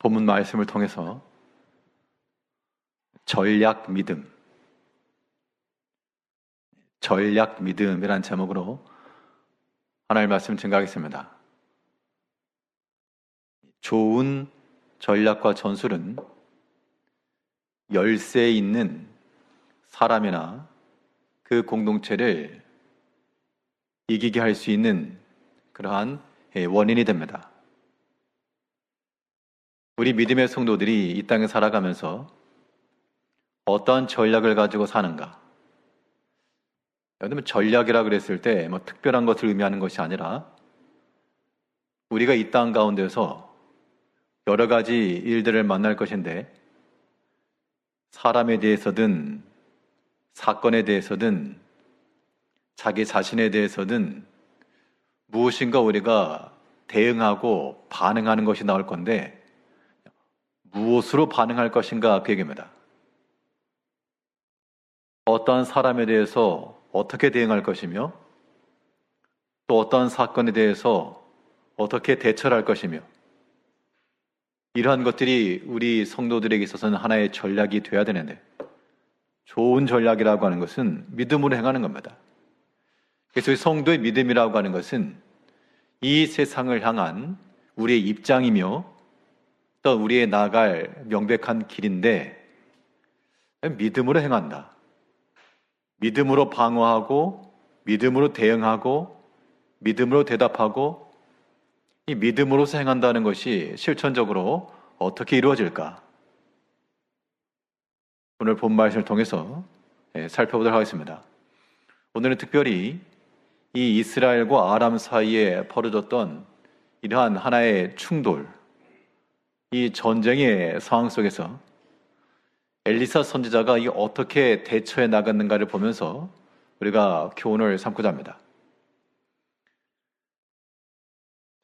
본문 말씀을 통해서 전략 믿음이란 제목으로 하나님의 말씀 증거하겠습니다. 좋은 전략과 전술은 열세에 있는 사람이나 그 공동체를 이기게 할 수 있는 그러한 원인이 됩니다. 우리 믿음의 성도들이 이 땅에 살아가면서 어떠한 전략을 가지고 사는가? 여러분, 전략이라 그랬을 때 특별한 것을 의미하는 것이 아니라 우리가 이 땅 가운데서 여러 가지 일들을 만날 것인데 사람에 대해서든 사건에 대해서든 자기 자신에 대해서든 무엇인가 우리가 대응하고 반응하는 것이 나올 건데 무엇으로 반응할 것인가 그 얘기입니다. 어떠한 사람에 대해서 어떻게 대응할 것이며 또 어떠한 사건에 대해서 어떻게 대처를 할 것이며 이러한 것들이 우리 성도들에게 있어서는 하나의 전략이 되어야 되는데 좋은 전략이라고 하는 것은 믿음으로 행하는 겁니다. 그래서 성도의 믿음이라고 하는 것은 이 세상을 향한 우리의 입장이며 또 우리의 나아갈 명백한 길인데 믿음으로 행한다. 믿음으로 방어하고 믿음으로 대응하고 믿음으로 대답하고 이 믿음으로서 행한다는 것이 실천적으로 어떻게 이루어질까? 오늘 본 말씀을 통해서 살펴보도록 하겠습니다. 오늘은 특별히 이 이스라엘과 아람 사이에 벌어졌던 이러한 하나의 충돌, 이 전쟁의 상황 속에서 엘리사 선지자가 이 어떻게 대처해 나갔는가를 보면서 우리가 교훈을 삼고자 합니다.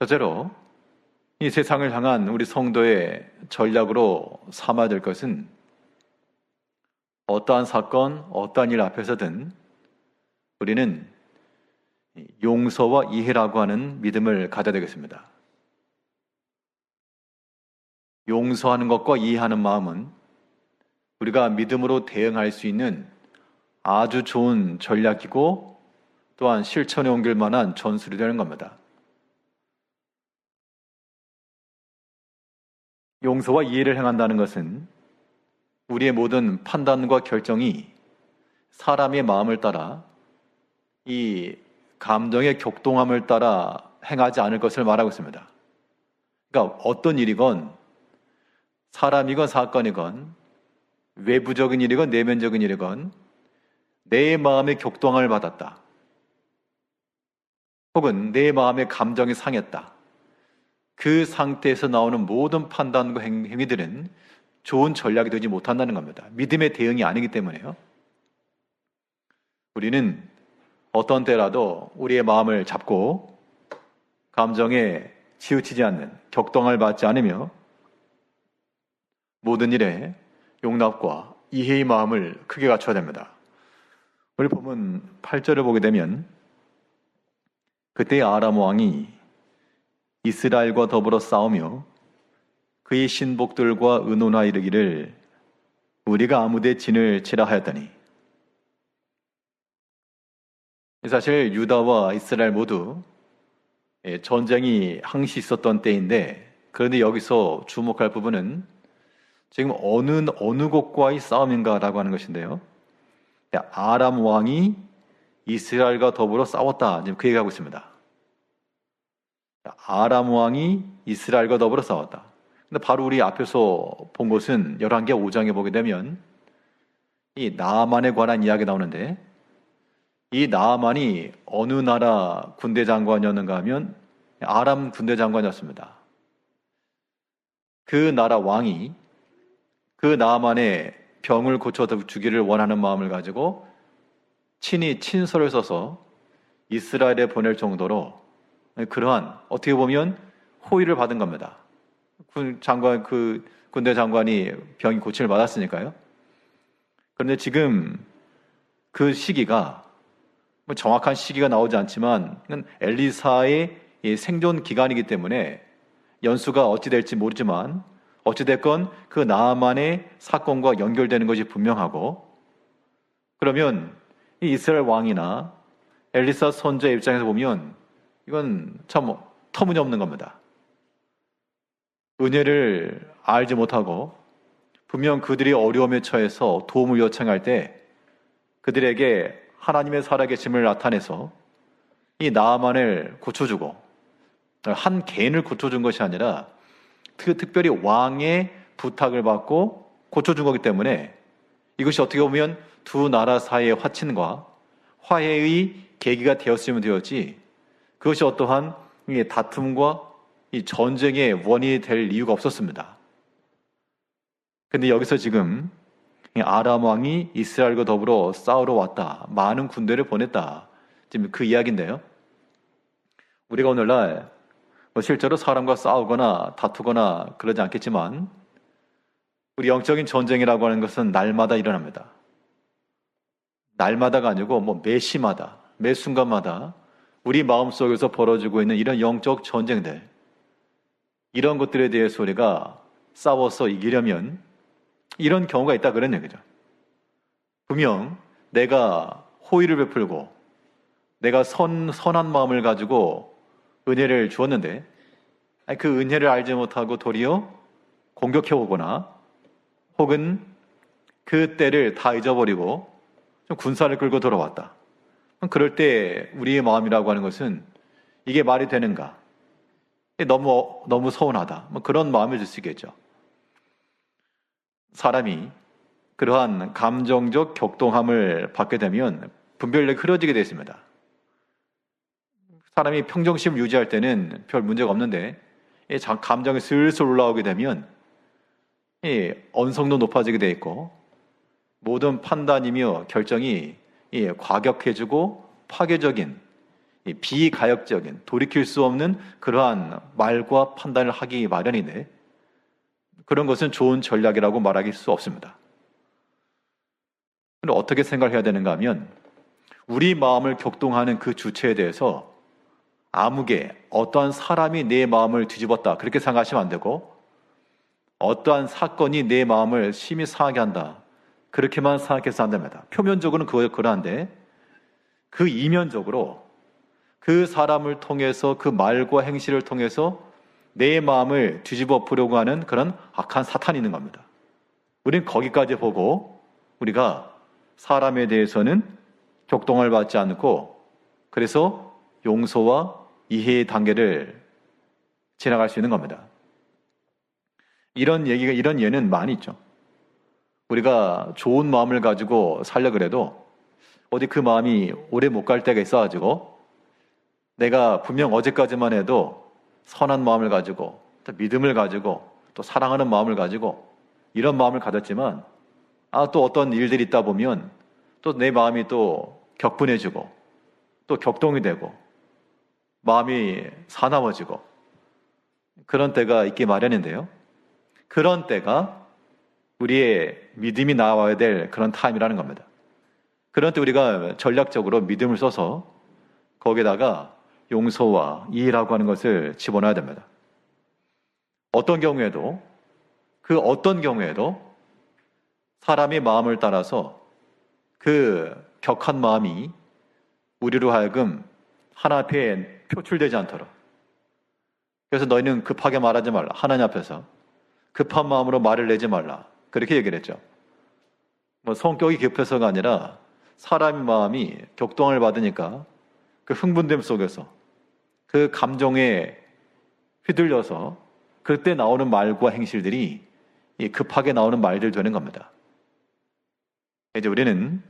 첫째로 이 세상을 향한 우리 성도의 전략으로 삼아야 될 것은 어떠한 사건, 어떠한 일 앞에서든 우리는 용서와 이해라고 하는 믿음을 가져야 되겠습니다. 용서하는 것과 이해하는 마음은 우리가 믿음으로 대응할 수 있는 아주 좋은 전략이고 또한 실천에 옮길 만한 전술이 되는 겁니다. 용서와 이해를 행한다는 것은 우리의 모든 판단과 결정이 사람의 마음을 따라 이 감정의 격동함을 따라 행하지 않을 것을 말하고 있습니다. 그러니까 어떤 일이건 사람이건 사건이건 외부적인 일이건 내면적인 일이건 내 마음의 격동함을 받았다. 혹은 내 마음의 감정이 상했다. 그 상태에서 나오는 모든 판단과 행위들은 좋은 전략이 되지 못한다는 겁니다. 믿음의 대응이 아니기 때문에요. 우리는 어떤 때라도 우리의 마음을 잡고 감정에 치우치지 않는 격동을 받지 않으며 모든 일에 용납과 이해의 마음을 크게 갖춰야 됩니다. 우리 보면 8절을 보게 되면 그때 아람 왕이 이스라엘과 더불어 싸우며 그의 신복들과 의논하 이르기를 우리가 아무데 진을 치라 하였더니 사실 유다와 이스라엘 모두 전쟁이 항시 있었던 때인데 그런데 여기서 주목할 부분은 지금 어느 곳과의 싸움인가라고 하는 것인데요. 아람 왕이 이스라엘과 더불어 싸웠다. 지금 그 얘기하고 있습니다. 아람 왕이 이스라엘과 더불어 싸웠다. 근데 바로 우리 앞에서 본 것은 열왕기 5장에 보게 되면 이 나아만에 관한 이야기 나오는데 이 나아만이 어느 나라 군대 장관이었는가 하면 아람 군대 장관이었습니다. 그 나라 왕이 그 나아만의 병을 고쳐 주기를 원하는 마음을 가지고 친히 친서를 써서 이스라엘에 보낼 정도로 그러한 어떻게 보면 호의를 받은 겁니다. 그 군대 장관이 병이 고침을 받았으니까요. 그런데 지금 그 시기가 정확한 시기가 나오지 않지만 엘리사의 생존 기간이기 때문에 연수가 어찌 될지 모르지만 어찌됐건 그 나아만의 사건과 연결되는 것이 분명하고, 그러면 이 이스라엘 왕이나 엘리사 선지자의 입장에서 보면 이건 참 터무니없는 겁니다. 은혜를 알지 못하고 분명 그들이 어려움에 처해서 도움을 요청할 때 그들에게 하나님의 살아계심을 나타내서 이 나아만을 고쳐주고, 한 개인을 고쳐준 것이 아니라 특별히 왕의 부탁을 받고 고쳐준 거기 때문에 이것이 어떻게 보면 두 나라 사이의 화친과 화해의 계기가 되었으면 되었지, 그것이 어떠한 다툼과 이 전쟁의 원인이 될 이유가 없었습니다. 근데 여기서 지금 아람 왕이 이스라엘과 더불어 싸우러 왔다, 많은 군대를 보냈다, 지금 그 이야기인데요. 우리가 오늘날 실제로 사람과 싸우거나 다투거나 그러지 않겠지만 우리 영적인 전쟁이라고 하는 것은 날마다 일어납니다. 날마다가 아니고 매 시마다, 매 순간마다 우리 마음속에서 벌어지고 있는 이런 영적 전쟁들, 이런 것들에 대해서 우리가 싸워서 이기려면 이런 경우가 있다, 그런 얘기죠. 분명 내가 호의를 베풀고 내가 선한 마음을 가지고 은혜를 주었는데 그 은혜를 알지 못하고 도리어 공격해 오거나 혹은 그 때를 다 잊어버리고 좀 군사를 끌고 돌아왔다. 그럴 때 우리의 마음이라고 하는 것은 이게 말이 되는가? 너무 서운하다. 그런 마음을 줄 수 있겠죠. 사람이 그러한 감정적 격동함을 받게 되면 분별력이 흐려지게 되어 있습니다. 사람이 평정심을 유지할 때는 별 문제가 없는데 감정이 슬슬 올라오게 되면 언성도 높아지게 되어 있고 모든 판단이며 결정이 과격해지고 파괴적인, 비가역적인, 돌이킬 수 없는 그러한 말과 판단을 하기 마련인데, 그런 것은 좋은 전략이라고 말할 수 없습니다. 그럼 어떻게 생각해야 되는가 하면 우리 마음을 격동하는 그 주체에 대해서 아무개 어떠한 사람이 내 마음을 뒤집었다 그렇게 생각하시면 안 되고, 어떠한 사건이 내 마음을 심히 상하게 한다 그렇게만 생각해서 안 됩니다. 표면적으로는 그러한데 그 이면적으로 그 사람을 통해서, 그 말과 행실을 통해서 내 마음을 뒤집어 보려고 하는 그런 악한 사탄이 있는 겁니다. 우리는 거기까지 보고 우리가 사람에 대해서는 격동을 받지 않고 그래서 용서와 이해의 단계를 지나갈 수 있는 겁니다. 이런 예는 많이 있죠. 우리가 좋은 마음을 가지고 살려 그래도 어디 그 마음이 오래 못 갈 때가 있어가지고 내가 분명 어제까지만 해도 선한 마음을 가지고 또 믿음을 가지고 또 사랑하는 마음을 가지고 이런 마음을 가졌지만 또 어떤 일들이 있다 보면 또 내 마음이 또 격분해지고 또 격동이 되고 마음이 사나워지고 그런 때가 있기 마련인데요. 그런 때가 우리의 믿음이 나와야 될 그런 타임이라는 겁니다. 그런 때 우리가 전략적으로 믿음을 써서 거기에다가 용서와 이해라고 하는 것을 집어넣어야 됩니다. 어떤 경우에도 사람의 마음을 따라서 그 격한 마음이 우리로 하여금 하나 앞에 표출되지 않도록, 그래서 너희는 급하게 말하지 말라, 하나님 앞에서 급한 마음으로 말을 내지 말라 그렇게 얘기를 했죠. 성격이 급해서가 아니라 사람의 마음이 격동을 받으니까 그 흥분됨 속에서 그 감정에 휘둘려서 그때 나오는 말과 행실들이 급하게 나오는 말들 되는 겁니다. 이제 우리는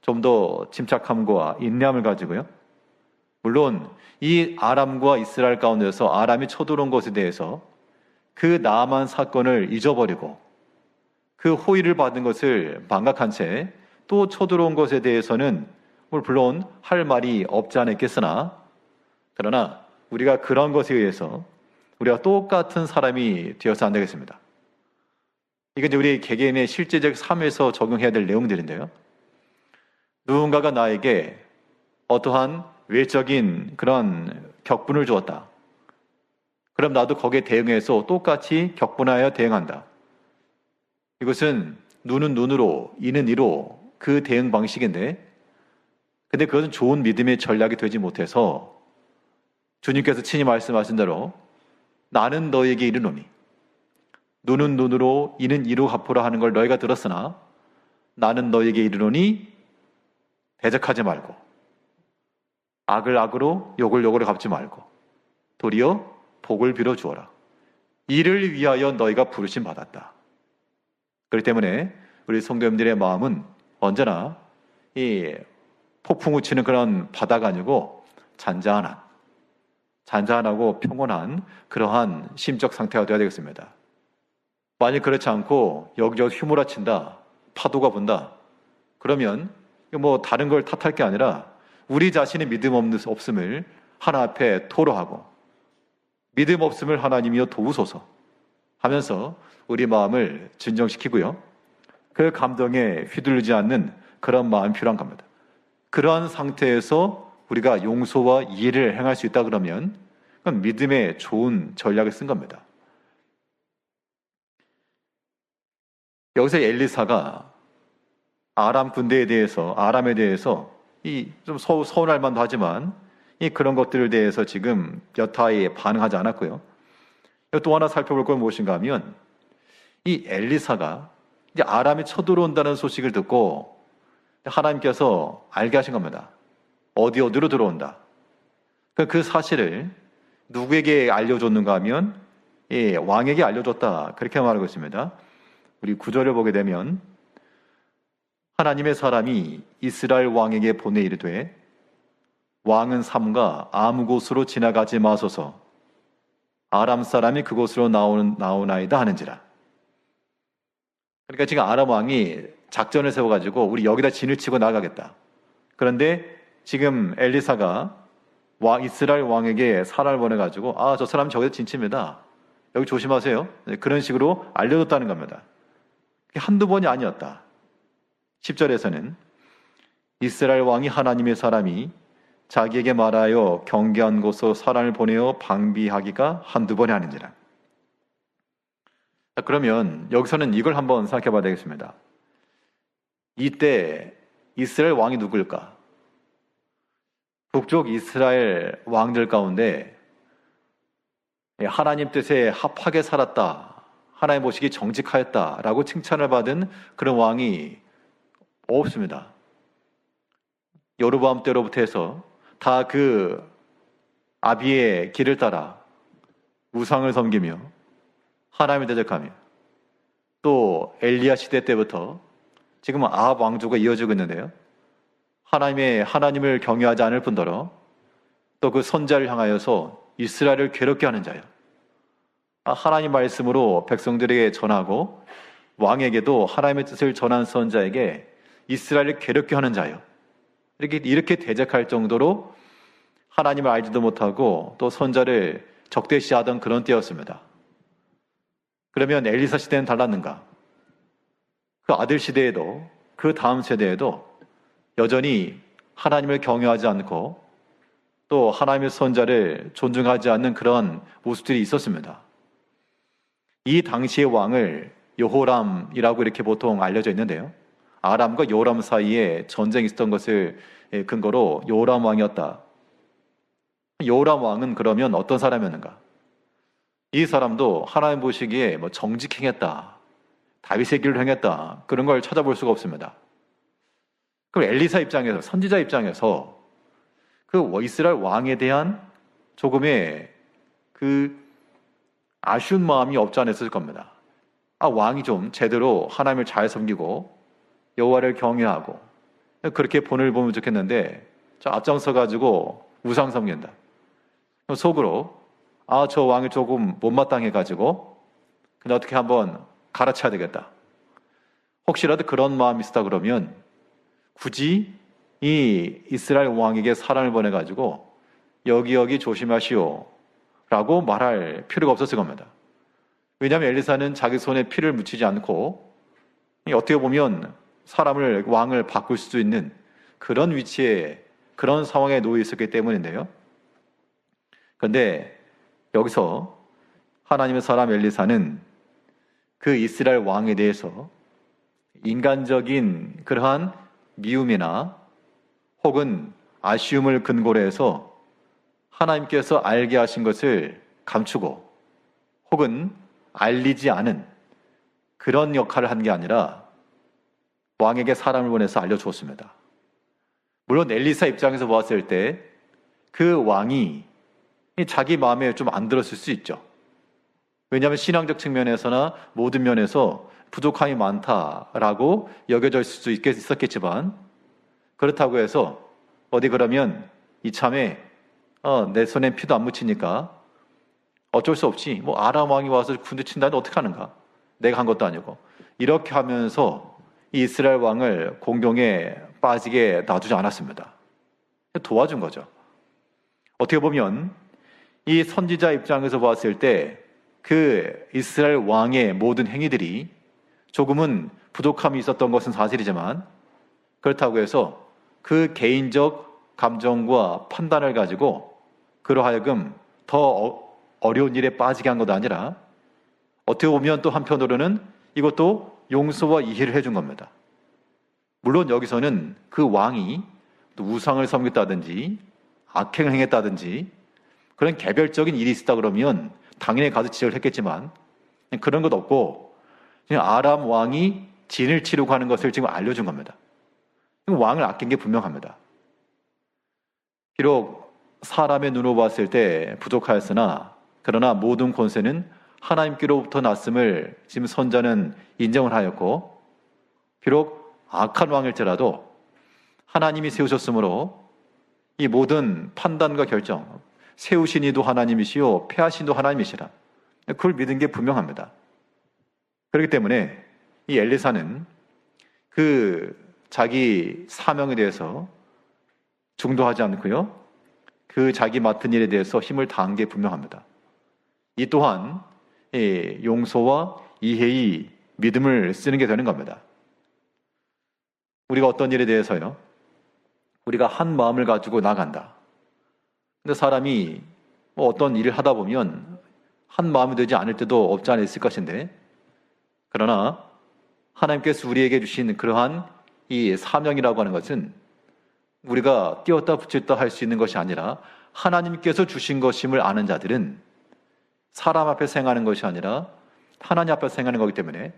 좀 더 침착함과 인내함을 가지고요. 물론 이 아람과 이스라엘 가운데서 아람이 쳐들어온 것에 대해서 그 나아만 사건을 잊어버리고 그 호의를 받은 것을 망각한 채 또 쳐들어온 것에 대해서는 물론 할 말이 없지 않았겠으나, 그러나 우리가 그런 것에 의해서 우리가 똑같은 사람이 되어서 안 되겠습니다. 이게 이제 우리 개개인의 실제적 삶에서 적용해야 될 내용들인데요. 누군가가 나에게 어떠한 외적인 그런 격분을 주었다. 그럼 나도 거기에 대응해서 똑같이 격분하여 대응한다. 이것은 눈은 눈으로, 이는 이로 그 대응 방식인데, 근데 그것은 좋은 믿음의 전략이 되지 못해서 주님께서 친히 말씀하신 대로 나는 너에게 이르노니 눈은 눈으로, 이는 이로 갚으라 하는 걸 너희가 들었으나 나는 너에게 이르노니 대적하지 말고 악을 악으로 욕을 욕으로 갚지 말고 도리어 복을 빌어 주어라. 이를 위하여 너희가 부르심 받았다. 그렇기 때문에 우리 성도님들의 마음은 언제나 이 폭풍우 치는 그런 바다가 아니고 잔잔하고 평온한 그러한 심적 상태가 되어야 되겠습니다. 만약 그렇지 않고 여기저기 휘몰아친다, 파도가 분다, 그러면 뭐 다른 걸 탓할 게 아니라 우리 자신의 믿음 없음을 하나 앞에 토로하고 믿음 없음을 하나님이여 도우소서 하면서 우리 마음을 진정시키고요. 그 감동에 휘둘리지 않는 그런 마음이 필요한 겁니다. 그러한 상태에서 우리가 용서와 이해를 행할 수 있다 그러면 그건 믿음의 좋은 전략을 쓴 겁니다. 여기서 엘리사가 아람에 대해서 좀 서운할 만도 하지만 그런 것들에 대해서 지금 여타에 반응하지 않았고요. 또 하나 살펴볼 건 무엇인가 하면 이 엘리사가 이제 아람이 쳐들어온다는 소식을 듣고 하나님께서 알게 하신 겁니다. 어디로 들어온다. 그 사실을 누구에게 알려줬는가 하면 왕에게 알려줬다. 그렇게 말하고 있습니다. 우리 9절을 보게 되면 하나님의 사람이 이스라엘 왕에게 보내 이르되 왕은 삼가 아무 곳으로 지나가지 마소서 아람 사람이 그곳으로 나오나이다 하는지라. 그러니까 지금 아람 왕이 작전을 세워가지고 우리 여기다 진을 치고 나가겠다. 그런데 지금 엘리사가 이스라엘 왕에게 사람을 보내가지고 저 사람 저기다 진칩니다. 여기 조심하세요. 그런 식으로 알려줬다는 겁니다. 한두 번이 아니었다. 10절에서는 이스라엘 왕이 하나님의 사람이 자기에게 말하여 경계한 곳으로 사람을 보내어 방비하기가 한두 번이 아닌지라. 그러면 여기서는 이걸 한번 생각해 봐야 되겠습니다. 이때 이스라엘 왕이 누구일까? 북쪽 이스라엘 왕들 가운데 하나님 뜻에 합하게 살았다, 하나님 보시기 정직하였다라고 칭찬을 받은 그런 왕이 없습니다. 여로보암 때로부터 해서 다 그 아비의 길을 따라 우상을 섬기며 하나님을 대적하며 또 엘리야 시대 때부터 지금은 아합 왕조가 이어지고 있는데요. 하나님을 경외하지 않을 뿐더러 또 그 선자를 향하여서 이스라엘을 괴롭게 하는 자요. 하나님 말씀으로 백성들에게 전하고 왕에게도 하나님의 뜻을 전한 선자에게 이스라엘을 괴롭게 하는 자요. 이렇게 대적할 정도로 하나님을 알지도 못하고 또 선자를 적대시하던 그런 때였습니다. 그러면 엘리사 시대는 달랐는가? 그 아들 시대에도 그 다음 세대에도 여전히 하나님을 경외하지 않고 또 하나님의 선자를 존중하지 않는 그런 모습들이 있었습니다. 이 당시의 왕을 여호람이라고 이렇게 보통 알려져 있는데요. 아람과 여호람 사이에 전쟁이 있었던 것을 근거로 여호람 왕이었다. 여호람 왕은 그러면 어떤 사람이었는가? 이 사람도 하나님 보시기에 정직행했다, 다윗의 길을 행했다, 그런 걸 찾아볼 수가 없습니다. 그럼 엘리사 입장에서, 선지자 입장에서 그 이스라엘 왕에 대한 조금의 그 아쉬운 마음이 없지 않아 있을 겁니다. 왕이 좀 제대로 하나님을 잘 섬기고 여호와를 경외하고 그렇게 본을 보면 좋겠는데 앞장서 가지고 우상 섬긴다. 속으로 저 왕이 조금 못마땅해 가지고 근데 어떻게 한번 갈아쳐야 되겠다. 혹시라도 그런 마음이 있었다 그러면 굳이 이 이스라엘 왕에게 사람을 보내 가지고 여기 조심하시오 라고 말할 필요가 없었을 겁니다. 왜냐하면 엘리사는 자기 손에 피를 묻히지 않고 어떻게 보면 왕을 바꿀 수 있는 그런 위치에, 그런 상황에 놓여 있었기 때문인데요. 그런데 여기서 하나님의 사람 엘리사는 그 이스라엘 왕에 대해서 인간적인 그러한 미움이나 혹은 아쉬움을 근거로 해서 하나님께서 알게 하신 것을 감추고 혹은 알리지 않은 그런 역할을 한 게 아니라 왕에게 사람을 보내서 알려주었습니다. 물론 엘리사 입장에서 보았을 때 그 왕이 자기 마음에 좀 안 들었을 수 있죠. 왜냐하면 신앙적 측면에서나 모든 면에서 부족함이 많다라고 여겨질 수 있었겠지만, 그렇다고 해서 어디 그러면 이참에 내 손에 피도 안 묻히니까 어쩔 수 없지, 뭐 아람 왕이 와서 군대 친다는데 어떻게 하는가, 내가 한 것도 아니고, 이렇게 하면서 이 이스라엘 왕을 공경에 빠지게 놔두지 않았습니다. 도와준 거죠. 어떻게 보면 이 선지자 입장에서 봤을 때 그 이스라엘 왕의 모든 행위들이 조금은 부족함이 있었던 것은 사실이지만, 그렇다고 해서 그 개인적 감정과 판단을 가지고 그로 하여금 더 어려운 일에 빠지게 한 것도 아니라, 어떻게 보면 또 한편으로는 이것도 용서와 이해를 해준 겁니다. 물론 여기서는 그 왕이 또 우상을 섬겼다든지 악행을 행했다든지 그런 개별적인 일이 있었다 그러면 당연히 가서 지적을 했겠지만, 그런 것 없고 그냥 아람 왕이 진을 치르고 하는 것을 지금 알려준 겁니다. 왕을 아낀 게 분명합니다. 비록 사람의 눈으로 봤을 때 부족하였으나, 그러나 모든 권세는 하나님께로부터 났음을 지금 선자는 인정을 하였고, 비록 악한 왕일지라도 하나님이 세우셨으므로 이 모든 판단과 결정, 세우신 이도 하나님이시요 폐하신 이도 하나님이시라, 그걸 믿은 게 분명합니다. 그렇기 때문에 이 엘리사는 그 자기 사명에 대해서 중도하지 않고요, 그 자기 맡은 일에 대해서 힘을 다한 게 분명합니다. 이 또한 용서와 이해의 믿음을 쓰는 게 되는 겁니다. 우리가 어떤 일에 대해서요, 우리가 한 마음을 가지고 나간다. 근데 사람이 어떤 일을 하다 보면 한 마음이 되지 않을 때도 없지 않아 있을 것인데, 그러나 하나님께서 우리에게 주신 그러한 이 사명이라고 하는 것은 우리가 띄었다 붙였다 할 수 있는 것이 아니라 하나님께서 주신 것임을 아는 자들은 사람 앞에서 행하는 것이 아니라 하나님 앞에서 행하는 거기 때문에,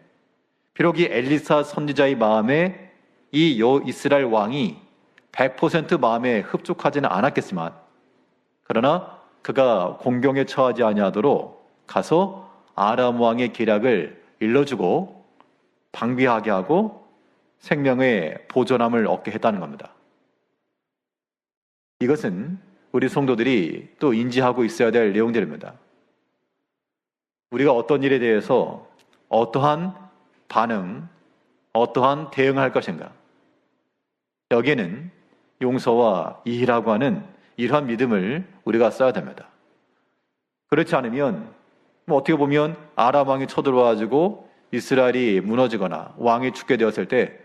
비록 이 엘리사 선지자의 마음에 이 이스라엘 왕이 100% 마음에 흡족하지는 않았겠지만, 그러나 그가 공경에 처하지 아니하도록 가서 아람 왕의 계략을 일러주고 방비하게 하고 생명의 보존함을 얻게 했다는 겁니다. 이것은 우리 성도들이 또 인지하고 있어야 될 내용들입니다. 우리가 어떤 일에 대해서 어떠한 반응, 어떠한 대응을 할 것인가, 여기에는 용서와 이해라고 하는 이러한 믿음을 우리가 써야 됩니다. 그렇지 않으면 어떻게 보면 아람 왕이 쳐들어와가지고 이스라엘이 무너지거나 왕이 죽게 되었을 때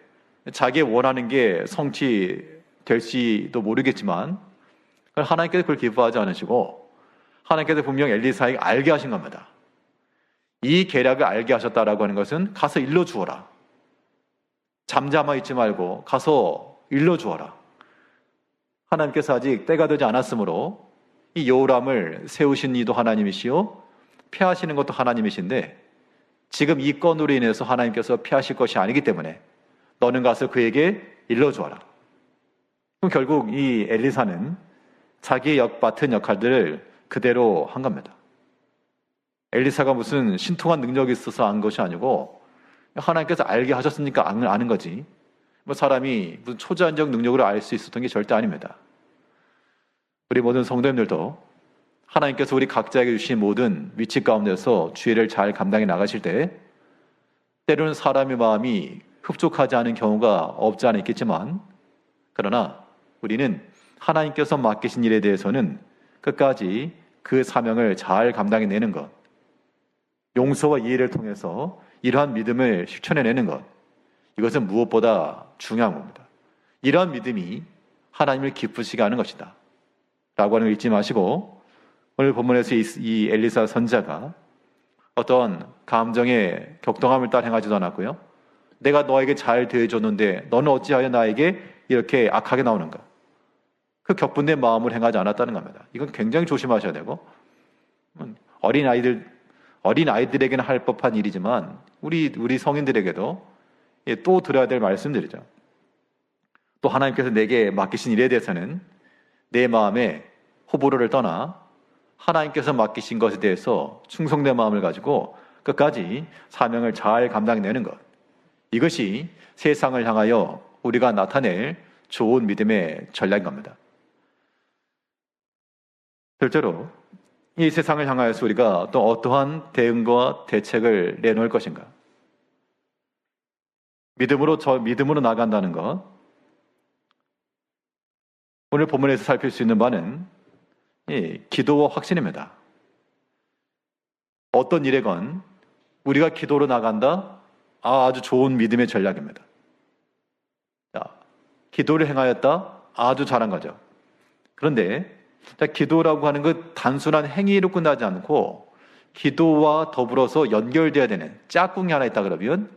자기 원하는 게 성취될지도 모르겠지만, 하나님께서 그걸 기뻐하지 않으시고 하나님께서 분명 엘리사에게 알게 하신 겁니다. 이 계략을 알게 하셨다라고 하는 것은 가서 일러주어라. 잠잠하 있지 말고 가서 일러주어라. 하나님께서 아직 때가 되지 않았으므로 이 여호람을 세우신 이도 하나님이시요 폐하시는 것도 하나님이신데, 지금 이 건으로 인해서 하나님께서 폐하실 것이 아니기 때문에 너는 가서 그에게 일러주어라. 그럼 결국 이 엘리사는 자기의 맡은 역할들을 그대로 한 겁니다. 엘리사가 무슨 신통한 능력이 있어서 안 것이 아니고 하나님께서 알게 하셨으니까 아는 거지, 뭐 사람이 무슨 초자연적 능력으로 알 수 있었던 게 절대 아닙니다. 우리 모든 성도님들도 하나님께서 우리 각자에게 주신 모든 위치 가운데서 주의를 잘 감당해 나가실 때, 때로는 사람의 마음이 흡족하지 않은 경우가 없지 않아 있겠지만, 그러나 우리는 하나님께서 맡기신 일에 대해서는 끝까지 그 사명을 잘 감당해내는 것, 용서와 이해를 통해서 이러한 믿음을 실천해내는 것, 이것은 무엇보다 중요한 겁니다. 이러한 믿음이 하나님을 기쁘시게 하는 것이다 라고 하는 걸 잊지 마시고, 오늘 본문에서 이 엘리사 선지자가 어떤 감정의 격동함을 따라 행하지도 않았고요. 내가 너에게 잘 대해줬는데 너는 어찌하여 나에게 이렇게 악하게 나오는가? 그 격분된 마음을 행하지 않았다는 겁니다. 이건 굉장히 조심하셔야 되고, 어린아이들에게는 할 법한 일이지만 우리 성인들에게도 또 들어야 될 말씀들이죠. 또 하나님께서 내게 맡기신 일에 대해서는 내 마음에 호불호를 떠나 하나님께서 맡기신 것에 대해서 충성된 마음을 가지고 끝까지 사명을 잘 감당해내는 것, 이것이 세상을 향하여 우리가 나타낼 좋은 믿음의 전략인 겁니다. 실제로 이 세상을 향하여서 우리가 또 어떠한 대응과 대책을 내놓을 것인가? 믿음으로 나간다는 것. 오늘 본문에서 살필 수 있는 바는 기도와 확신입니다. 어떤 일에건 우리가 기도로 나간다? 아주 좋은 믿음의 전략입니다. 기도를 행하였다? 아주 잘한 거죠. 그런데 기도라고 하는 것 단순한 행위로 끝나지 않고 기도와 더불어서 연결되어야 되는 짝꿍이 하나 있다 그러면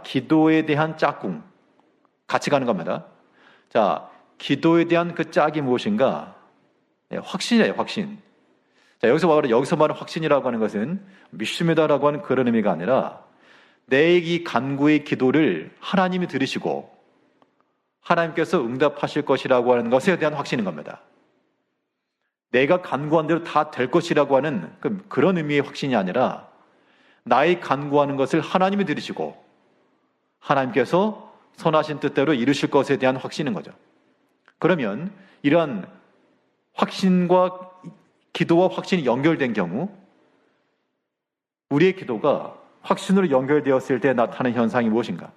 기도에 대한 짝꿍 같이 가는 겁니다. 기도에 대한 그 짝이 무엇인가? 확신이에요, 확신. 여기서 말하는 확신이라고 하는 것은 믿습니다라고 하는 그런 의미가 아니라 내 이 간구의 기도를 하나님이 들으시고 하나님께서 응답하실 것이라고 하는 것에 대한 확신인 겁니다. 내가 간구한 대로 다 될 것이라고 하는 그런 의미의 확신이 아니라 나의 간구하는 것을 하나님이 들으시고 하나님께서 선하신 뜻대로 이루실 것에 대한 확신인 거죠. 그러면 이러한 기도와 확신이 연결된 경우 우리의 기도가 확신으로 연결되었을 때 나타나는 현상이 무엇인가?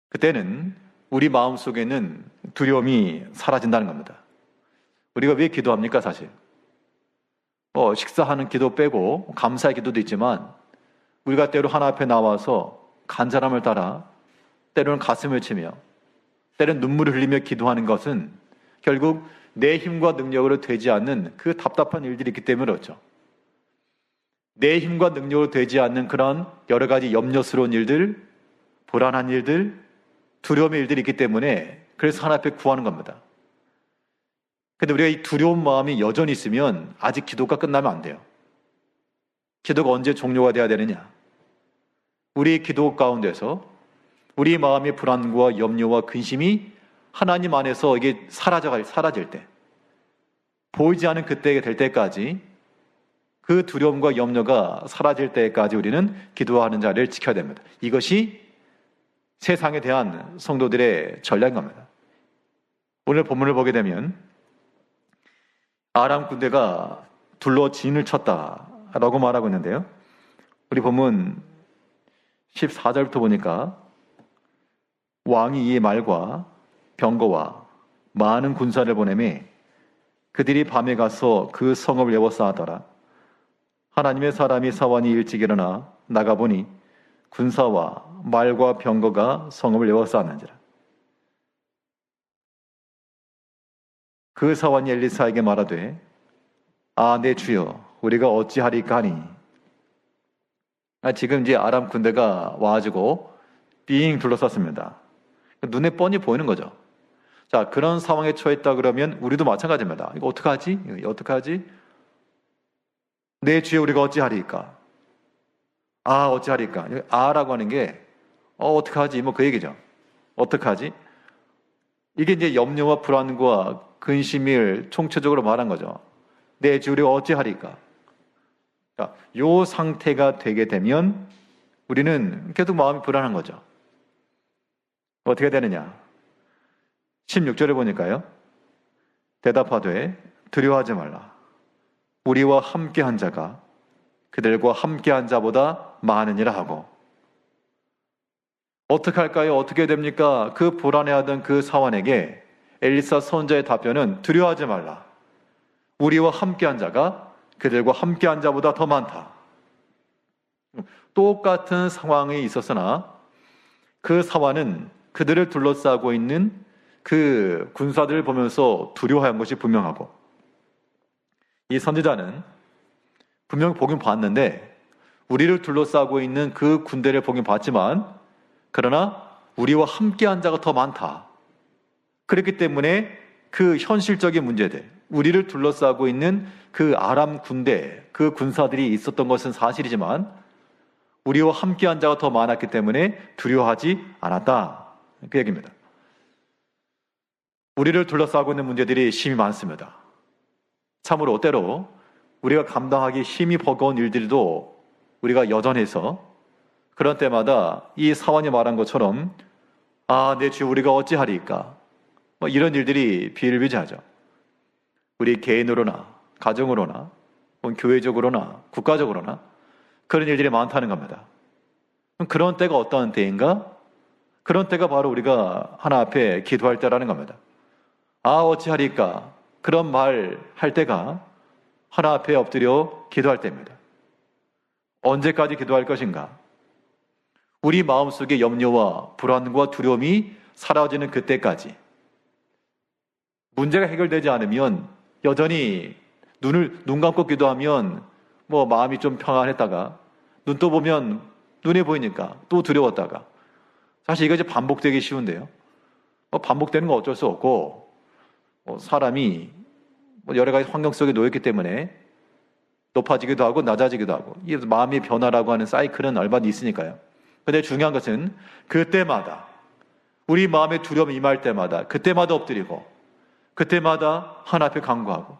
그때는 우리 마음속에는 두려움이 사라진다는 겁니다. 우리가 왜 기도합니까, 사실? 식사하는 기도 빼고 감사의 기도도 있지만 우리가 때로 하나 앞에 나와서 간절함을 따라 때로는 가슴을 치며 때로는 눈물을 흘리며 기도하는 것은 결국 내 힘과 능력으로 되지 않는 그 답답한 일들이 있기 때문에 그렇죠. 내 힘과 능력으로 되지 않는 그런 여러 가지 염려스러운 일들, 불안한 일들, 두려움의 일들이 있기 때문에 그래서 하나 앞에 구하는 겁니다. 근데 우리가 이 두려운 마음이 여전히 있으면 아직 기도가 끝나면 안 돼요. 기도가 언제 종료가 돼야 되느냐? 우리의 기도 가운데서 우리 마음의 불안과 염려와 근심이 하나님 안에서 이게 사라질 때, 보이지 않은 그때가 될 때까지 그 두려움과 염려가 사라질 때까지 우리는 기도하는 자리를 지켜야 됩니다. 이것이 세상에 대한 성도들의 전략인 겁니다. 오늘 본문을 보게 되면 아람 군대가 둘러 진을 쳤다라고 말하고 있는데요. 우리 본문 14절부터 보니까 왕이 이 말과 병거와 많은 군사를 보내매 그들이 밤에 가서 그 성읍을 에워싸하더라. 하나님의 사람이 사완이 일찍 일어나 나가보니 군사와 말과 병거가 성읍을 에워싸았는지라. 그 사완이 엘리사에게 말하되 내 주여 우리가 어찌하리까 하니. 지금 이제 아람 군대가 와가지고 삥 둘러쌌습니다. 눈에 뻔히 보이는 거죠. 그런 상황에 처했다 그러면 우리도 마찬가지입니다. 이거 어떡하지? 내 주여 우리가 어찌하리까? 어찌하리까? 라고 하는 게 어떡하지? 그 얘기죠. 어떡하지? 이게 이제 염려와 불안과 근심을 총체적으로 말한 거죠. 내 주여 우리가 어찌하리까? 요 상태가 되게 되면 우리는 계속 마음이 불안한 거죠. 어떻게 되느냐? 16절에 보니까요. 대답하되 두려워하지 말라. 우리와 함께한 자가 그들과 함께한 자보다 많으니라 하고. 어떻게 할까요? 어떻게 됩니까? 그 불안해하던 그 사환에게 엘리사 선자의 답변은 두려워하지 말라. 우리와 함께한 자가 그들과 함께한 자보다 더 많다. 똑같은 상황에 있었으나 그 사환은 그들을 둘러싸고 있는 그 군사들을 보면서 두려워한 것이 분명하고, 이 선지자는 분명 복음 봤는데 우리를 둘러싸고 있는 그 군대를 복음 봤지만 그러나 우리와 함께한 자가 더 많다. 그렇기 때문에 그 현실적인 문제들, 우리를 둘러싸고 있는 그 아람 군대, 그 군사들이 있었던 것은 사실이지만 우리와 함께한 자가 더 많았기 때문에 두려워하지 않았다. 그 얘기입니다. 우리를 둘러싸고 있는 문제들이 심히 많습니다. 참으로 때로 우리가 감당하기 심히 버거운 일들도 우리가 여전해서 그런 때마다 이 사원이 말한 것처럼 내 주 우리가 어찌하리까? 이런 일들이 비일비재하죠. 우리 개인으로나 가정으로나 교회적으로나 국가적으로나 그런 일들이 많다는 겁니다. 그런 때가 어떤 때인가? 그런 때가 바로 우리가 하나 앞에 기도할 때라는 겁니다. 어찌하리까? 그런 말 할 때가 하나 앞에 엎드려 기도할 때입니다. 언제까지 기도할 것인가? 우리 마음속의 염려와 불안과 두려움이 사라지는 그때까지. 문제가 해결되지 않으면 여전히 눈 감고 기도하면 마음이 좀 평안했다가 눈 떠보면 눈에 보이니까 또 두려웠다가 사실 이거 이제 반복되기 쉬운데요. 반복되는 건 어쩔 수 없고 사람이 여러 가지 환경 속에 놓였기 때문에 높아지기도 하고 낮아지기도 하고 이 마음의 변화라고 하는 사이클은 얼마나 있으니까요. 근데 중요한 것은 그때마다 우리 마음의 두려움이 임할 때마다 그때마다 엎드리고 그때마다 하나 앞에 간구하고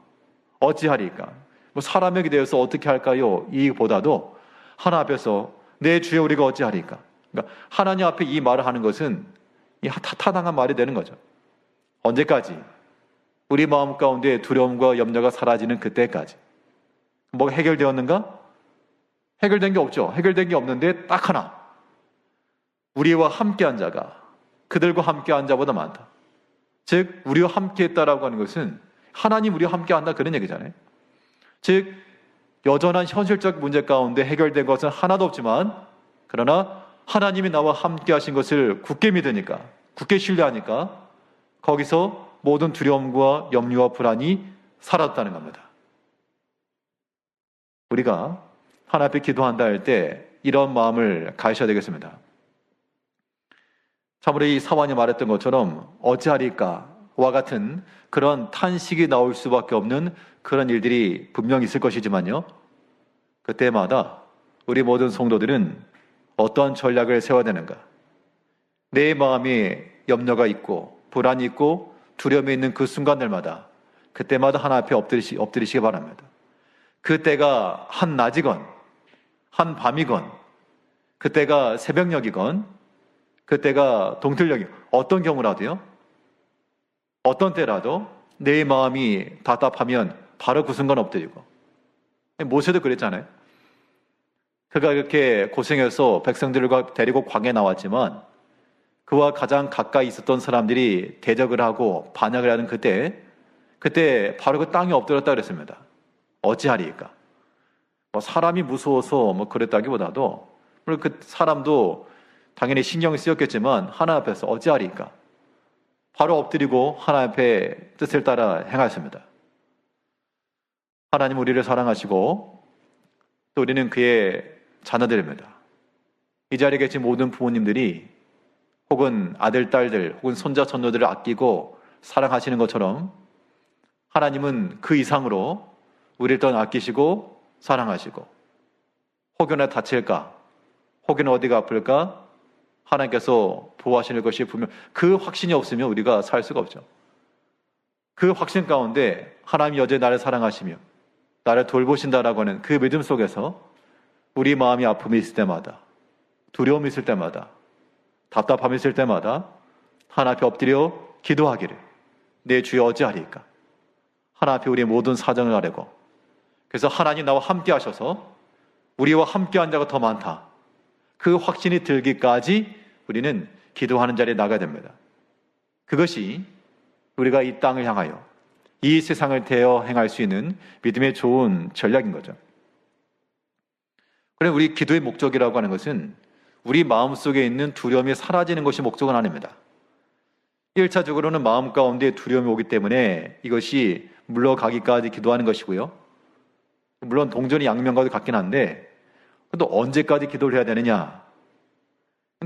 어찌하리까? 사람에게 대해서 어떻게 할까요? 이보다도 하나 앞에서 내 주여 우리가 어찌하리까? 그러니까 하나님 앞에 이 말을 하는 것은 이 타당한 말이 되는 거죠. 언제까지? 우리 마음 가운데 두려움과 염려가 사라지는 그때까지. 뭐가 해결되었는가? 해결된 게 없죠. 해결된 게 없는데 딱 하나. 우리와 함께한 자가 그들과 함께한 자보다 많다. 즉 우리와 함께했다라고 하는 것은 하나님 우리와 함께한다 그런 얘기잖아요. 즉 여전한 현실적 문제 가운데 해결된 것은 하나도 없지만 그러나 하나님이 나와 함께하신 것을 굳게 믿으니까 굳게 신뢰하니까 거기서 모든 두려움과 염려와 불안이 사라졌다는 겁니다. 우리가 하나님 앞에 기도한다 할 때 이런 마음을 가지셔야 되겠습니다. 참으로 이 사환이 말했던 것처럼 어찌하리까와 같은 그런 탄식이 나올 수밖에 없는 그런 일들이 분명히 있을 것이지만요. 그때마다 우리 모든 성도들은 어떠한 전략을 세워야 되는가? 내 마음에 염려가 있고 불안이 있고 두려움이 있는 그 순간들마다 그때마다 하나 앞에 엎드리시기 바랍니다. 그때가 한낮이건 한밤이건 그때가 새벽녘이건 그때가 동틀녘이건 어떤 경우라도요. 어떤 때라도 내 마음이 답답하면 바로 그 순간 엎드리고 모세도 그랬잖아요. 그가 이렇게 고생해서 백성들과 데리고 광야에 나왔지만 그와 가장 가까이 있었던 사람들이 대적을 하고 반역을 하는 그때 바로 그 땅에 엎드렸다 그랬습니다. 어찌하리까? 사람이 무서워서 그랬다기보다도 물론 그 사람도 당연히 신경이 쓰였겠지만 하나 앞에서 어찌하리까? 바로 엎드리고 하나 앞에 뜻을 따라 행하였습니다. 하나님 우리를 사랑하시고 또 우리는 그의 자녀들입니다. 이 자리에 계신 모든 부모님들이 혹은 아들, 딸들, 혹은 손자, 손녀들을 아끼고 사랑하시는 것처럼 하나님은 그 이상으로 우리를 또한 아끼시고 사랑하시고 혹여나 다칠까? 혹여나 어디가 아플까? 하나님께서 보호하시는 것이 분명 그 확신이 없으면 우리가 살 수가 없죠. 그 확신 가운데 하나님이 여전히 나를 사랑하시며 나를 돌보신다라고 하는 그 믿음 속에서 우리 마음이 아픔이 있을 때마다 두려움이 있을 때마다 답답함이 있을 때마다 하나님 앞에 엎드려 기도하기를 내 주여 어찌하리까? 하나님 앞에 우리의 모든 사정을 아뢰고 그래서 하나님 나와 함께 하셔서 우리와 함께한 자가 더 많다. 그 확신이 들기까지 우리는 기도하는 자리에 나가야 됩니다. 그것이 우리가 이 땅을 향하여 이 세상을 대여 행할 수 있는 믿음의 좋은 전략인 거죠. 그럼 우리 기도의 목적이라고 하는 것은 우리 마음속에 있는 두려움이 사라지는 것이 목적은 아닙니다. 1차적으로는 마음 가운데 두려움이 오기 때문에 이것이 물러가기까지 기도하는 것이고요. 물론 동전이 양면과도 같긴 한데 또 언제까지 기도를 해야 되느냐?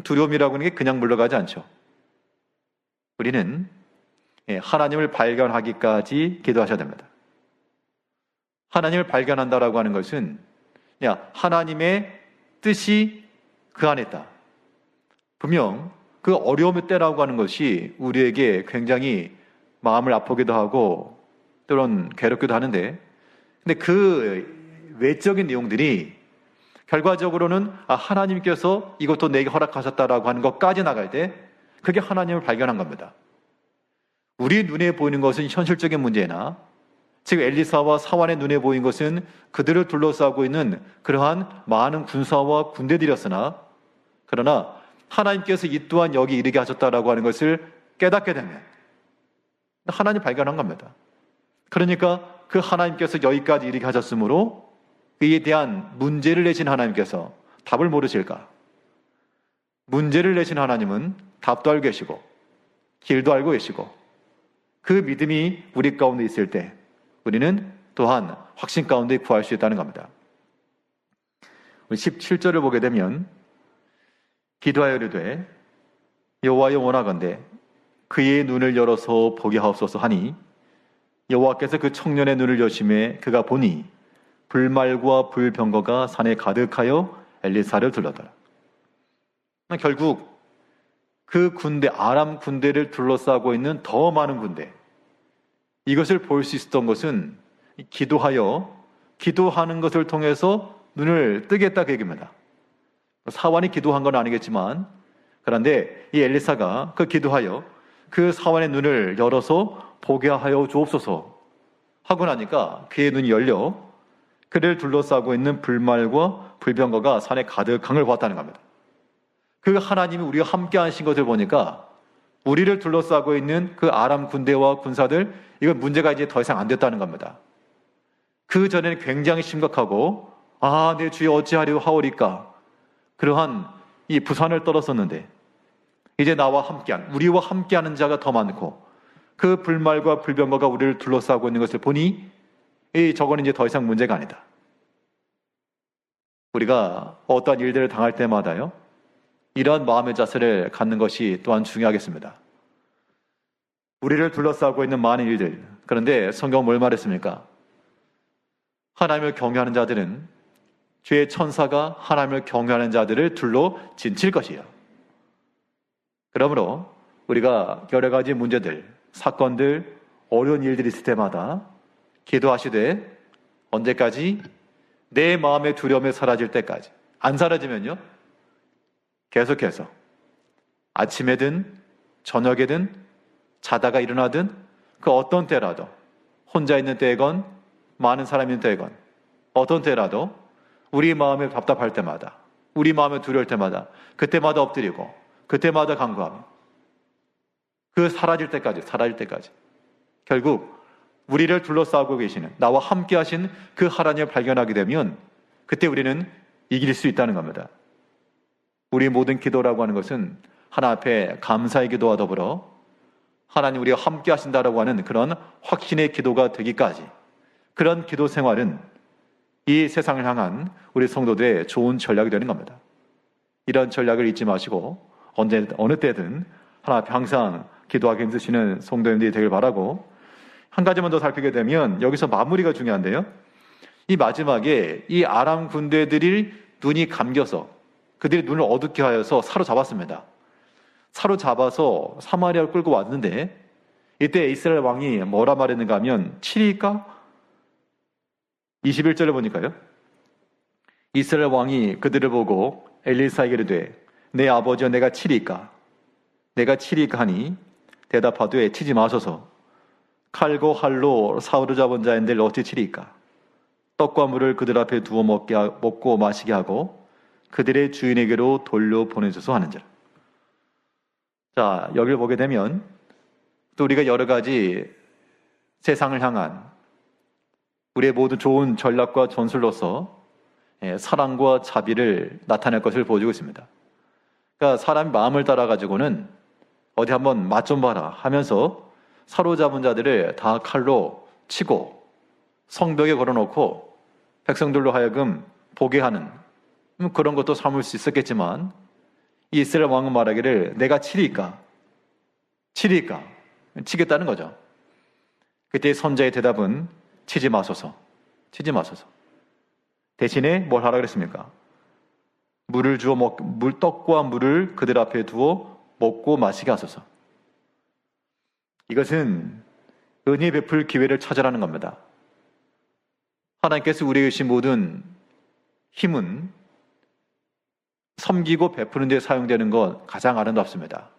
두려움이라고 하는 게 그냥 물러가지 않죠. 우리는 하나님을 발견하기까지 기도하셔야 됩니다. 하나님을 발견한다라고 하는 것은 하나님의 뜻이 그 안에 있다. 분명 그 어려움의 때라고 하는 것이 우리에게 굉장히 마음을 아프기도 하고 때론 괴롭기도 하는데, 근데 그 외적인 내용들이 결과적으로는 하나님께서 이것도 내게 허락하셨다라고 하는 것까지 나갈 때 그게 하나님을 발견한 겁니다. 우리 눈에 보이는 것은 현실적인 문제나 즉 엘리사와 사환의 눈에 보인 것은 그들을 둘러싸고 있는 그러한 많은 군사와 군대들이었으나, 그러나 하나님께서 이 또한 여기 이르게 하셨다라고 하는 것을 깨닫게 되면 하나님 발견한 겁니다. 그러니까 그 하나님께서 여기까지 이르게 하셨으므로 이에 대한 문제를 내신 하나님께서 답을 모르실까? 문제를 내신 하나님은 답도 알고 계시고 길도 알고 계시고 그 믿음이 우리 가운데 있을 때 우리는 또한 확신 가운데 구할 수 있다는 겁니다. 17절을 보게 되면 기도하여 이르되 여호와여 원하건대 그의 눈을 열어서 보게 하옵소서 하니 여호와께서 그 청년의 눈을 여심해 그가 보니 불말과 불병거가 산에 가득하여 엘리사를 둘러더라. 결국 그 군대, 아람 군대를 둘러싸고 있는 더 많은 군대, 이것을 볼 수 있었던 것은 기도하는 것을 통해서 눈을 뜨겠다 그 얘기입니다. 사환이 기도한 건 아니겠지만, 그런데 이 엘리사가 그 기도하여 그 사환의 눈을 열어서 보게 하여 주옵소서 하고 나니까 그의 눈이 열려 그를 둘러싸고 있는 불말과 불병거가 산에 가득한 걸 보았다는 겁니다. 그 하나님이 우리와 함께 하신 것을 보니까 우리를 둘러싸고 있는 그 아람 군대와 군사들, 이건 문제가 이제 더 이상 안 됐다는 겁니다. 그 전에는 굉장히 심각하고 내 주여 어찌하려 하오리까, 그러한 이 부산을 떨었었는데 이제 나와 함께한, 우리와 함께하는 자가 더 많고 그 불말과 불병거가 우리를 둘러싸고 있는 것을 보니 저거는 이제 더 이상 문제가 아니다. 우리가 어떠한 일들을 당할 때마다요, 이러한 마음의 자세를 갖는 것이 또한 중요하겠습니다. 우리를 둘러싸고 있는 많은 일들, 그런데 성경은 뭘 말했습니까? 하나님을 경외하는 자들은 죄의 천사가 하나님을 경외하는 자들을 둘러 진칠 것이에요. 그러므로 우리가 여러 가지 문제들, 사건들, 어려운 일들이 있을 때마다 기도하시되 언제까지? 내 마음의 두려움이 사라질 때까지. 안 사라지면요, 계속해서 아침에든 저녁에든 자다가 일어나든 그 어떤 때라도, 혼자 있는 때건 많은 사람이 있는 때건 어떤 때라도 우리 마음이 답답할 때마다, 우리 마음이 두려울 때마다 그때마다 엎드리고 그때마다 간구하며 그 사라질 때까지 결국 우리를 둘러싸고 계시는, 나와 함께 하신 그 하나님을 발견하게 되면 그때 우리는 이길 수 있다는 겁니다. 우리의 모든 기도라고 하는 것은 하나님 앞에 감사의 기도와 더불어 하나님 우리와 함께 하신다라고 하는 그런 확신의 기도가 되기까지, 그런 기도 생활은 이 세상을 향한 우리 성도들의 좋은 전략이 되는 겁니다. 이런 전략을 잊지 마시고 언제 어느 때든 하나님 앞에 항상 기도하기 힘드시는 성도님들이 되길 바라고, 한 가지만 더 살피게 되면 여기서 마무리가 중요한데요, 이 마지막에 이 아람 군대들이 눈이 감겨서 그들이 눈을 어둡게 하여서 사로잡았습니다. 사로잡아서 사마리아를 끌고 왔는데 이때 이스라엘 왕이 뭐라 말했는가 하면 7위일까? 21절을 보니까요, 이스라엘 왕이 그들을 보고 엘리사에게 이르되 내 아버지여 내가 7위일까? 내가 7위일까 하니 대답하되 치지 마소서. 칼과 활로 사로잡은 자인들 어찌 7위일까? 떡과 물을 그들 앞에 두어 먹고 마시게 하고 그들의 주인에게로 돌려보내소서 하는지라. 자, 여기를 보게 되면 또 우리가 여러 가지 세상을 향한 우리의 모든 좋은 전략과 전술로서 사랑과 자비를 나타낼 것을 보여주고 있습니다. 그러니까 사람이 마음을 따라가지고는 어디 한번 맛 좀 봐라 하면서 사로잡은 자들을 다 칼로 치고 성벽에 걸어놓고 백성들로 하여금 보게 하는 그런 것도 삼을 수 있었겠지만 이 이스라엘 왕은 말하기를 내가 치리까? 치겠다는 거죠. 그때 선자의 대답은 치지 마소서. 대신에 뭘 하라 그랬습니까? 물을 주어 떡과 물을 그들 앞에 두어 먹고 마시게 하소서. 이것은 은혜 베풀 기회를 찾으라는 겁니다. 하나님께서 우리에게 주신 모든 힘은 섬기고 베푸는 데 사용되는 것 가장 아름답습니다.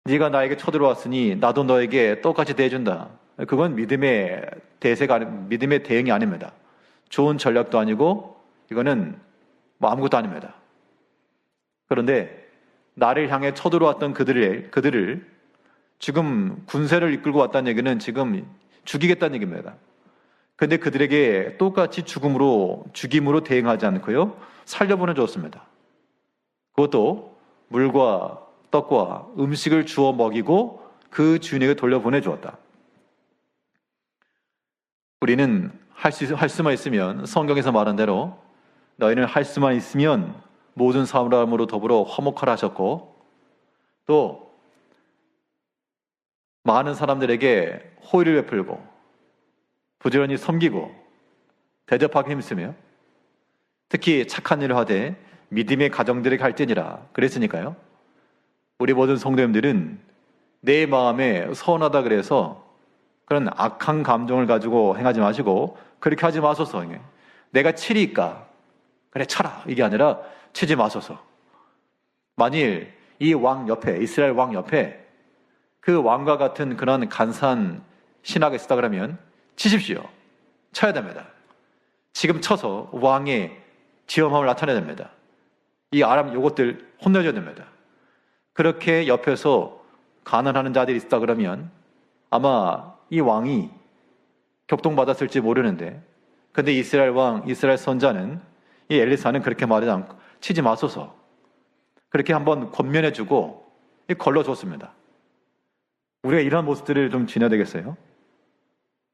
네가 나에게 쳐들어왔으니 나도 너에게 똑같이 대해준다. 그건 믿음의 대응이 아닙니다. 좋은 전략도 아니고 이거는 아무것도 아닙니다. 그런데 나를 향해 쳐들어왔던 그들을 지금 군세를 이끌고 왔다는 얘기는 지금 죽이겠다는 얘기입니다. 그런데 그들에게 똑같이 죽임으로 대응하지 않고요, 살려보내 줬습니다. 그것도 물과 떡과 음식을 주어 먹이고 그 주인에게 돌려보내 주었다. 우리는 할 수만 있으면, 성경에서 말한 대로 너희는 할 수만 있으면 모든 사람으로 더불어 화목하라 하셨고, 또 많은 사람들에게 호의를 베풀고 부지런히 섬기고 대접하기 힘쓰며 특히 착한 일을 하되 믿음의 가정들에게 할지니라 그랬으니까요. 우리 모든 성도님들은 내 마음에 서운하다 그래서 그런 악한 감정을 가지고 행하지 마시고 그렇게 하지 마소서. 내가 치리까? 그래 쳐라. 이게 아니라 치지 마소서. 만일 이 왕 옆에, 이스라엘 왕 옆에 그 왕과 같은 그런 간사한 신하가 있었다 그러면 치십시오. 쳐야 됩니다. 지금 쳐서 왕의 지엄함을 나타내야 됩니다. 이 아람 요것들 혼내줘야 됩니다. 그렇게 옆에서 간언하는 자들이 있다 그러면 아마 이 왕이 격동받았을지 모르는데, 근데 이스라엘 선자는, 이 엘리사는 그렇게 말하지 않고 치지 마소서. 그렇게 한번 권면해주고 걸러줬습니다. 우리가 이런 모습들을 좀 지녀야 되겠어요?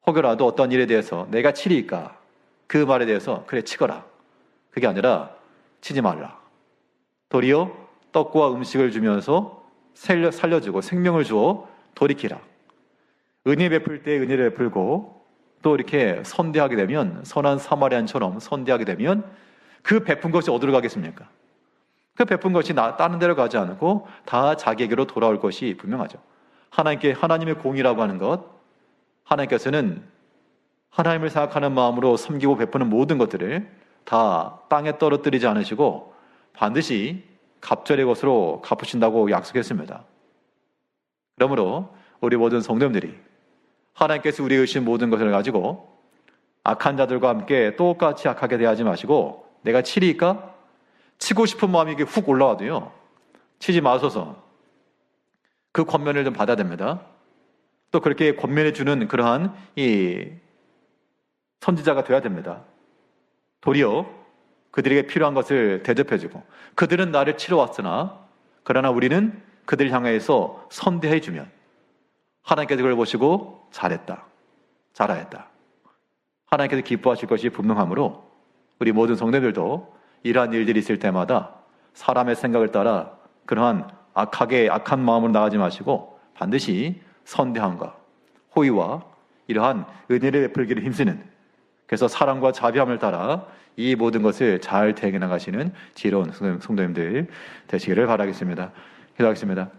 혹여라도 어떤 일에 대해서 내가 치리까? 그 말에 대해서 그래 치거라. 그게 아니라 치지 말라. 도리어 떡과 음식을 주면서 살려주고 생명을 주어 돌이키라. 은혜 베풀 때 은혜를 베풀고 또 이렇게 선대하게 되면, 선한 사마리안처럼 선대하게 되면 그 베푼 것이 어디로 가겠습니까? 그 베푼 것이 다른 데로 가지 않고 다 자기에게로 돌아올 것이 분명하죠. 하나님의 공의라고 하는 것, 하나님께서는 하나님을 생각하는 마음으로 섬기고 베푸는 모든 것들을 다 땅에 떨어뜨리지 않으시고 반드시 갑절의 것으로 갚으신다고 약속했습니다. 그러므로 우리 모든 성도님들이 하나님께서 우리에게 주신 모든 것을 가지고 악한 자들과 함께 똑같이 악하게 대하지 마시고 내가 치리까? 치고 싶은 마음이 이게 훅 올라와도요, 치지 마소서. 그 권면을 좀 받아야 됩니다. 또 그렇게 권면해주는 그러한 이 선지자가 되어야 됩니다. 도리어 그들에게 필요한 것을 대접해주고, 그들은 나를 치러 왔으나 그러나 우리는 그들을 향해서 선대해주면 하나님께서 그걸 보시고 잘하였다. 하나님께서 기뻐하실 것이 분명하므로 우리 모든 성도들도 이러한 일들이 있을 때마다 사람의 생각을 따라 그러한 악한 마음으로 나가지 마시고 반드시 선대함과 호의와 이러한 은혜를 베풀기를 힘쓰는, 그래서 사랑과 자비함을 따라 이 모든 것을 잘 대응해 나가시는 지혜로운 성도님들 되시기를 바라겠습니다. 기도하겠습니다.